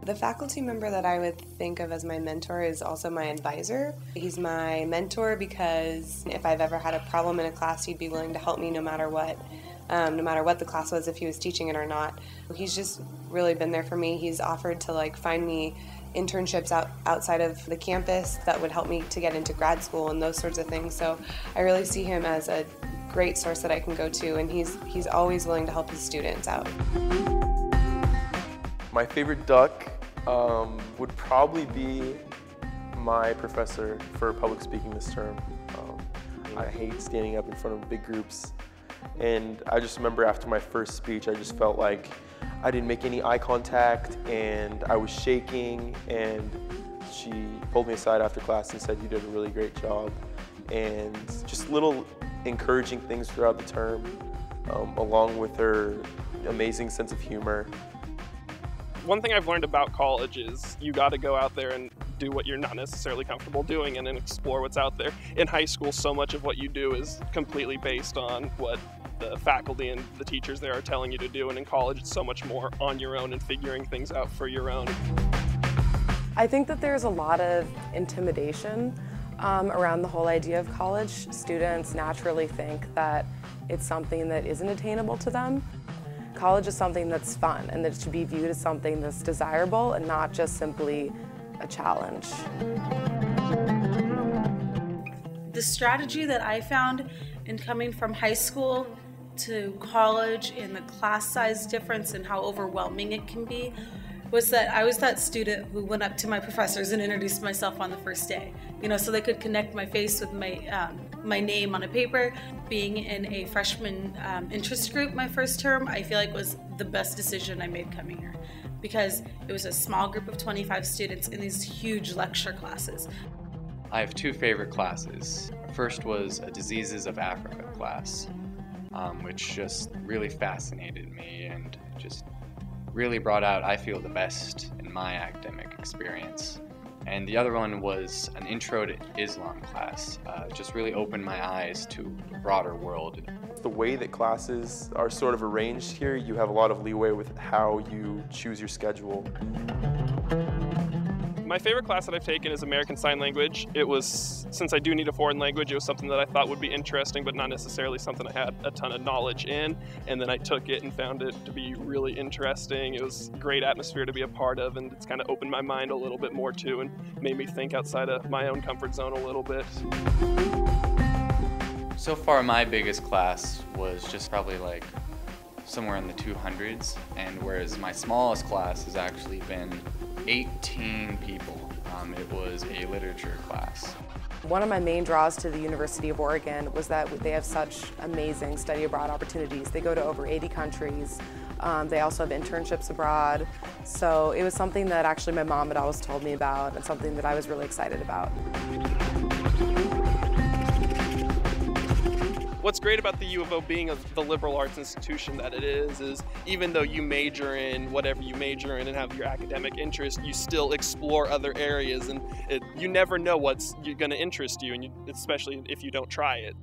The faculty member that I would think of as my mentor is also my advisor. He's my mentor because if I've ever had a problem in a class, he'd be willing to help me no matter what the class was, if he was teaching it or not. He's just really been there for me. He's offered to find me internships outside of the campus that would help me to get into grad school and those sorts of things. So I really see him as a great source that I can go to, and he's always willing to help his students out. My favorite duck would probably be my professor for public speaking this term. I hate standing up in front of big groups, and I just remember after my first speech I just felt like I didn't make any eye contact and I was shaking, and she pulled me aside after class and said, "You did a really great job," and just little encouraging things throughout the term, along with her amazing sense of humor. One thing I've learned about college is you got to go out there and do what you're not necessarily comfortable doing and then explore what's out there. In high school, so much of what you do is completely based on what the faculty and the teachers there are telling you to do, and in college it's so much more on your own and figuring things out for your own. I think that there's a lot of intimidation around the whole idea of college. Students naturally think that it's something that isn't attainable to them. College is something that's fun, and that it should be viewed as something that's desirable and not just simply a challenge. The strategy that I found in coming from high school to college, in the class size difference and how overwhelming it can be, was that I was that student who went up to my professors and introduced myself on the first day, so they could connect my face with my name on a paper. Being in a freshman interest group my first term, I feel like was the best decision I made coming here, because it was a small group of 25 students in these huge lecture classes. I have two favorite classes. First was a Diseases of Africa class, which just really fascinated me and just really brought out, I feel, the best in my academic experience. And the other one was an Intro to Islam class. Just really opened my eyes to the broader world. The way that classes are sort of arranged here, you have a lot of leeway with how you choose your schedule. My favorite class that I've taken is American Sign Language. It was, since I do need a foreign language, it was something that I thought would be interesting, but not necessarily something I had a ton of knowledge in. And then I took it and found it to be really interesting. It was a great atmosphere to be a part of, and it's kind of opened my mind a little bit more too, and made me think outside of my own comfort zone a little bit. So far, my biggest class was just probably somewhere in the 200s, and whereas my smallest class has actually been 18 people. It was a literature class. One of my main draws to the University of Oregon was that they have such amazing study abroad opportunities. They go to over 80 countries. They also have internships abroad. So it was something that actually my mom had always told me about, and something that I was really excited about. What's great about the U of O being the liberal arts institution that it is even though you major in whatever you major in and have your academic interest, you still explore other areas, and you never know what's going to interest you, and especially if you don't try it.